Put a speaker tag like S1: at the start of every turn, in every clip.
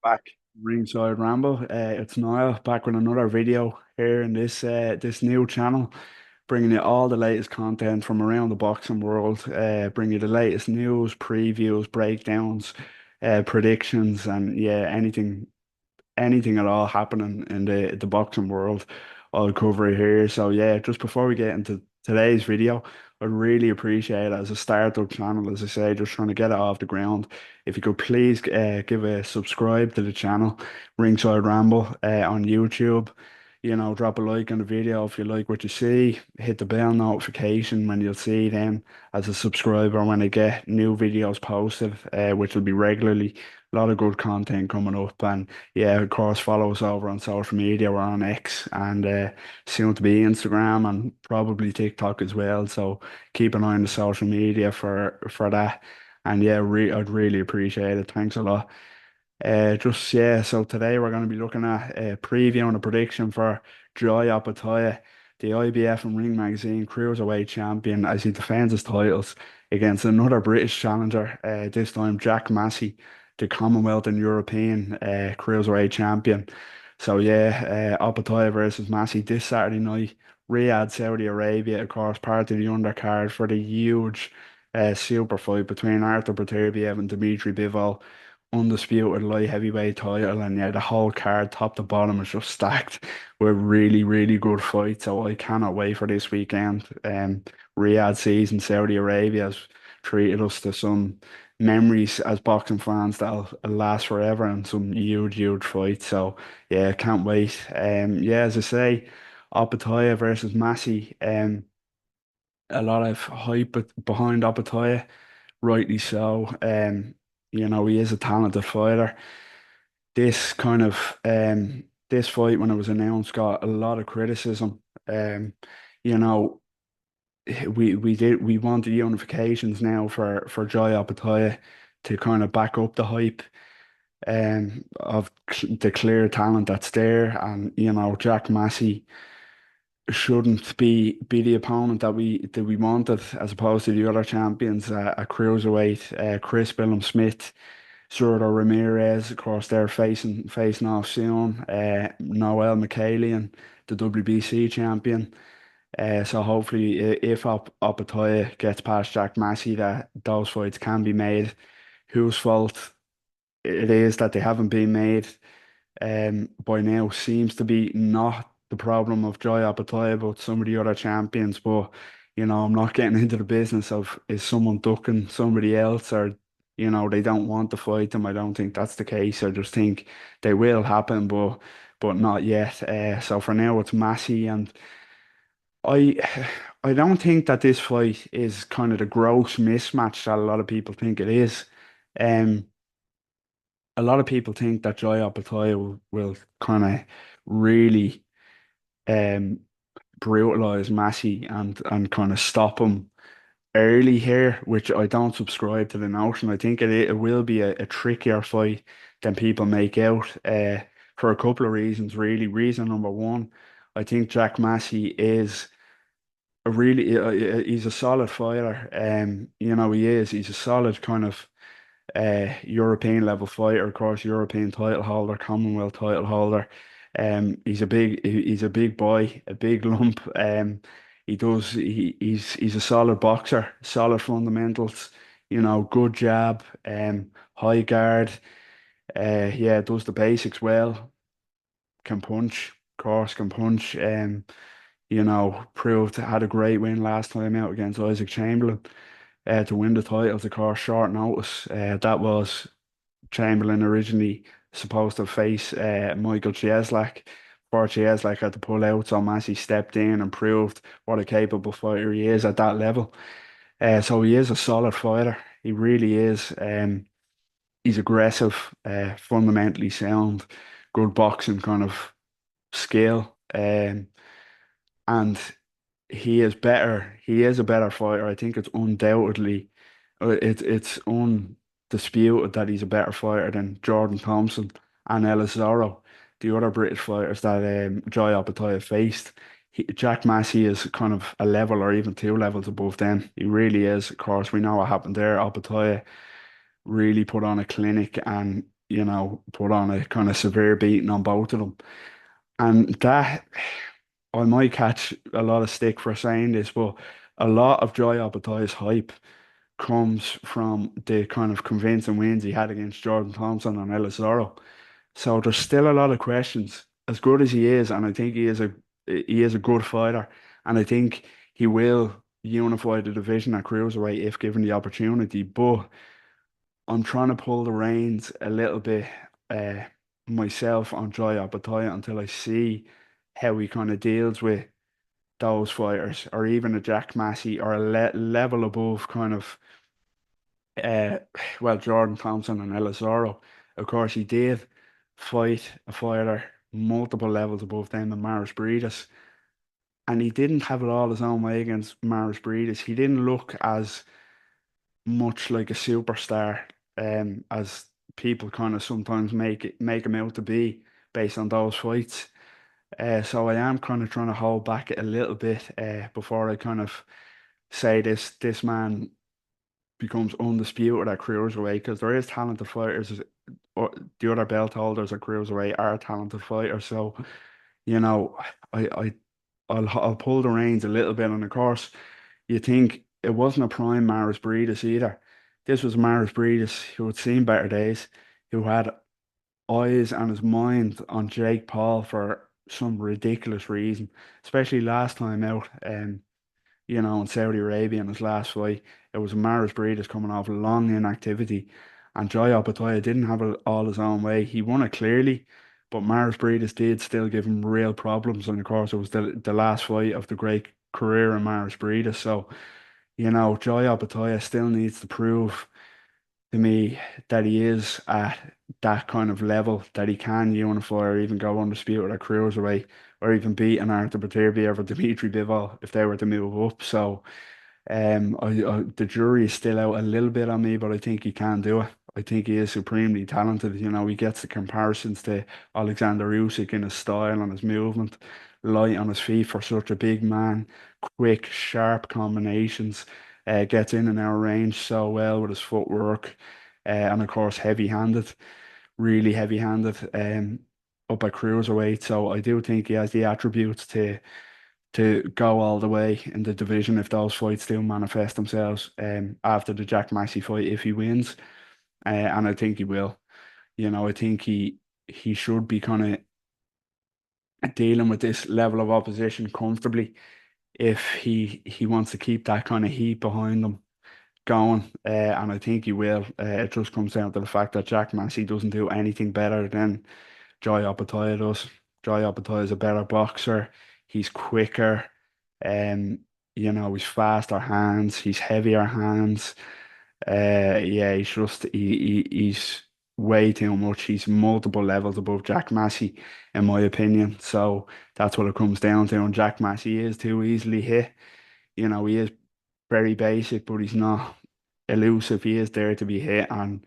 S1: Back ringside ramble. It's Niall back with another video here in this new channel, bringing you all the latest content from around the boxing world. Bring you the latest news, previews, breakdowns, predictions, and yeah, anything at all happening in the boxing world, I'll cover it here. So yeah, just before we get into today's video, I'd really appreciate it as a startup channel, as I say, just trying to get it off the ground. If you could please give a subscribe to the channel, Ringside Ramble, on YouTube. Drop a like on the video if you like what you see. Hit the bell notification when you'll see them as a subscriber when I get new videos posted, which will be regularly. A lot of good content coming up, and yeah, of course, follow us over on social media. We're on X and soon to be Instagram and probably TikTok as well. So keep an eye on the social media for that. And yeah, I'd really appreciate it. Thanks a lot. Just yeah, so today we're going to be looking at a preview and a prediction for Joy Opetaia, the IBF and Ring Magazine Cruiserweight champion, as he defends his titles against another British challenger, this time Jack Massey, the Commonwealth and European Cruiserweight champion. So yeah, Opetaia versus Massey this Saturday night, Riyadh, Saudi Arabia, of course, part of the undercard for the huge super fight between Arthur Beterbiev and Dmitry Bivol, undisputed light heavyweight title, and yeah, the whole card, top to bottom, is just stacked with really, really good fights. So I cannot wait for this weekend. Riyadh season, Saudi Arabia has treated us to some memories as boxing fans that'll last forever and some huge, huge fights. So yeah, can't wait. Yeah, as I say, Opetaia versus Massey. A lot of hype behind Opetaia, rightly so. He is a talented fighter. This kind of this fight when it was announced got a lot of criticism. You know, we wanted unifications now for Joy Opetaia to kind of back up the hype of the clear talent that's there, and Jack Massey shouldn't be the opponent that we wanted, as opposed to the other champions at cruiserweight, Chris Billum Smith, Zurdo Ramirez. Of course, they're facing off soon. Noel McCallion, the WBC champion. So hopefully, if Opetaia gets past Jack Massey, that those fights can be made. Whose fault it is that they haven't been made by now seems to be not the problem of Joy Opetaia, but some of the other champions. But I'm not getting into the business of is someone ducking somebody else, or they don't want to fight them. I don't think that's the case. I just think they will happen, but not yet. So for now, it's Massey, and I I don't think that this fight is kind of the gross mismatch that a lot of people think it is. Um, a lot of people think that Joy Opetaia will kind of really um brutalize Massey and kind of stop him early here, which I don't subscribe to the notion. I think it will be a trickier fight than people make out, for a couple of reasons, really. Reason number one, I think Jack Massey is he's a solid fighter. He is. He's a solid kind of European level fighter, of course, European title holder, Commonwealth title holder. He's a big boy, a big lump. He's a solid boxer, solid fundamentals, good jab, high guard. Yeah, does the basics well, can punch, of course, can punch. Proved had a great win last time out against Isaac Chamberlain, to win the titles, of course, short notice. That was Chamberlain originally supposed to face Michael Chieslak. Before Chieslak had to pull out, so Massey stepped in and proved what a capable fighter he is at that level. So he is a solid fighter. He really is. He's aggressive, fundamentally sound, good boxing kind of skill. And he is better. He is a better fighter. I think it's undoubtedly, it's undisputed that he's a better fighter than Jordan Thompson and Ellis Zorro, the other British fighters that Joy Opetaia faced. Jack Massey is kind of a level or even two levels above them. He really is. Of course, we know what happened there. Opetaia really put on a clinic, and put on a kind of severe beating on both of them. And that, I might catch a lot of stick for saying this, but a lot of Joy Opetaia's hype comes from the kind of convincing wins he had against Jordan Thompson and Ellis Zorro. So there's still a lot of questions. As good as he is, and I think he is a good fighter, and I think he will unify the division at cruiserweight if given the opportunity. But I'm trying to pull the reins a little bit uh, myself on Joy Opetaia until I see how he kind of deals with those fighters, or even a Jack Massey, or a level above kind of uh, Jordan Thompson and Elizaro. Of course, he did fight a fighter multiple levels above them in Maris Breedis, and he didn't have it all his own way against Maris Breedis. He didn't look as much like a superstar as people kind of sometimes make him out to be based on those fights. So I am kind of trying to hold back a little bit before I kind of say this man becomes undisputed at cruiserweight, because there is talented fighters. Or the other belt holders at cruiserweight are talented fighters. So you know, I I I'll pull the reins a little bit. And of course, you think it wasn't a prime Maris Breedis either. This was Maris Breedis who had seen better days, who had eyes and his mind on Jake Paul for some ridiculous reason, especially last time out. In Saudi Arabia in his last fight. It was Maris Breedis coming off a long inactivity, and Joy Opetaia didn't have it all his own way. He won it clearly, but Maris Breedis did still give him real problems, and of course it was the last fight of the great career of Maris Breedis. So, Joy Opetaia still needs to prove to me that he is at that kind of level, that he can unify or even go undisputed at cruiserweight, or even beat an Artur Beterbiev or Dmitry Bivol if they were to move up. So the jury is still out a little bit on me, but I think he can do it. I think he is supremely talented. He gets the comparisons to Alexander Usyk in his style and his movement, light on his feet for such a big man, quick, sharp combinations, gets in and out of range so well with his footwork, and of course heavy-handed, really heavy-handed, up at cruiserweight. So I do think he has the attributes to go all the way in the division if those fights do manifest themselves after the Jack Massey fight if he wins. And I think he will. I think he should be kind of dealing with this level of opposition comfortably if he wants to keep that kind of heat behind him going. And I think he will. It just comes down to the fact that Jack Massey doesn't do anything better than Joy Opetaia does. Joy Opetaia is a better boxer. He's quicker. Um, he's faster hands. He's heavier hands. Yeah, he's way too much. He's multiple levels above Jack Massey, in my opinion. So that's what it comes down to. And Jack Massey is too easily hit. He is very basic, but he's not elusive. He is there to be hit, and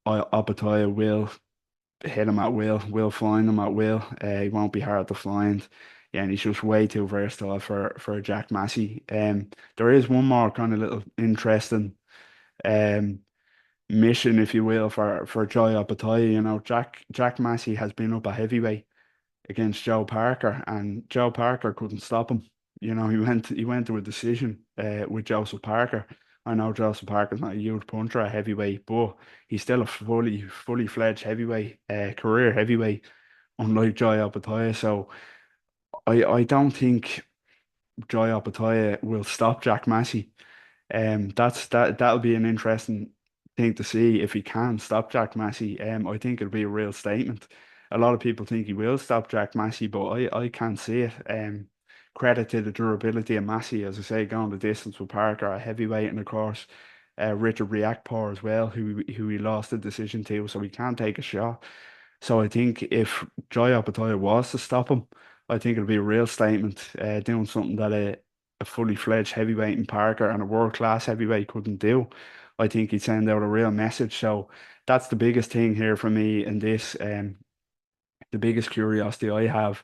S1: Opetaia will hit him at will. Will find him at will. He won't be hard to find. Yeah, and he's just way too versatile for Jack Massey. There is one more kind of little interesting um mission, if you will, for Joy Opetaia. Jack Massey has been up a heavyweight against Joe Parker, and Joe Parker couldn't stop him. He went to a decision with Joseph Parker. I know Joseph Parker's not a huge puncher at heavyweight, but he's still a fully fledged heavyweight, career heavyweight, unlike Joy Opetaia. So I don't think Joy Opetaia will stop Jack Massey. That'll be an interesting thing to see if he can stop Jack Massey. I think it'll be a real statement. A lot of people think he will stop Jack Massey, but I can't see it. Credit to the durability of Massey, as I say, going the distance with Parker, a heavyweight, and of course, Richard Riakporhe as well, who he lost the decision to, so he can take a shot. So I think if Joy Opetaia was to stop him, I think it'll be a real statement, doing something that a fully fledged heavyweight in Parker and a world class heavyweight couldn't do. I think he'd send out a real message. So that's the biggest thing here for me in this. The biggest curiosity I have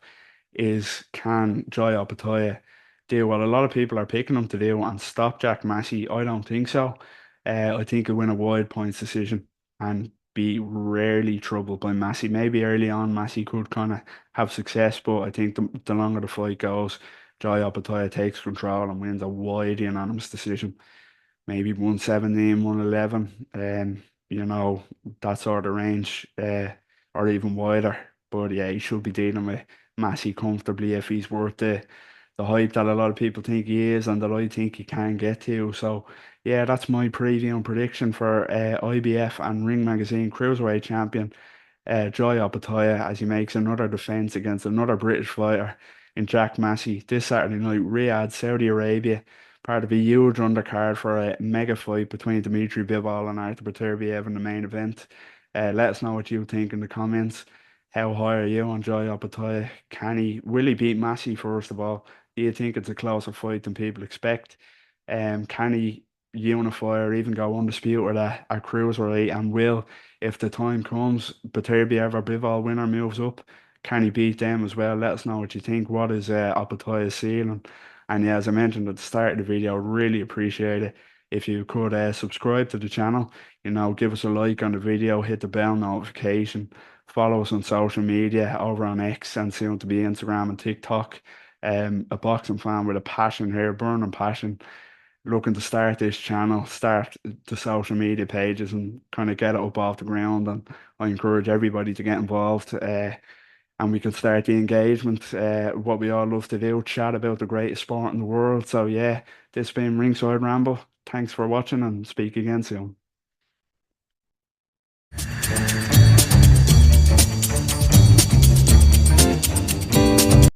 S1: is, can Joy Opetaia do what a lot of people are picking him to do and stop Jack Massey? I don't think so. I think he'll win a wide points decision and be rarely troubled by Massey. Maybe early on, Massey could kind of have success, but I think the longer the fight goes, Jai Opetaia takes control and wins a wide unanimous decision. Maybe 117, 111, that sort of range, or even wider. But yeah, he should be dealing with Massey comfortably if he's worth the hype that a lot of people think he is and that I think he can get to. So yeah, that's my preview and prediction for IBF and Ring Magazine Cruiserweight Champion Joy Opetaia as he makes another defence against another British fighter in Jack Massey this Saturday night, Riyadh, Saudi Arabia, part of a huge undercard for a mega fight between Dimitri Bivol and Artur Beterbiev in the main event. Let us know what you think in the comments. How high are you on Joy Opetaia? Will he beat Massey first of all? Do you think it's a closer fight than people expect? Can he unify or even go undisputed at cruiserweight? And will, if the time comes, Beterbiev or Bivol winner moves up, can he beat them as well? Let us know what you think. What is Opetaia's ceiling? And yeah, as I mentioned at the start of the video, really appreciate it if you could subscribe to the channel. Give us a like on the video, hit the bell notification, follow us on social media over on X and soon to be Instagram and TikTok. A boxing fan with a passion here, burning passion, looking to start this channel, start the social media pages and kind of get it up off the ground. And I encourage everybody to get involved. And we can start the engagement, what we all love to do, chat about the greatest sport in the world. So yeah, this has been Ringside Ramble. Thanks for watching and speak again soon.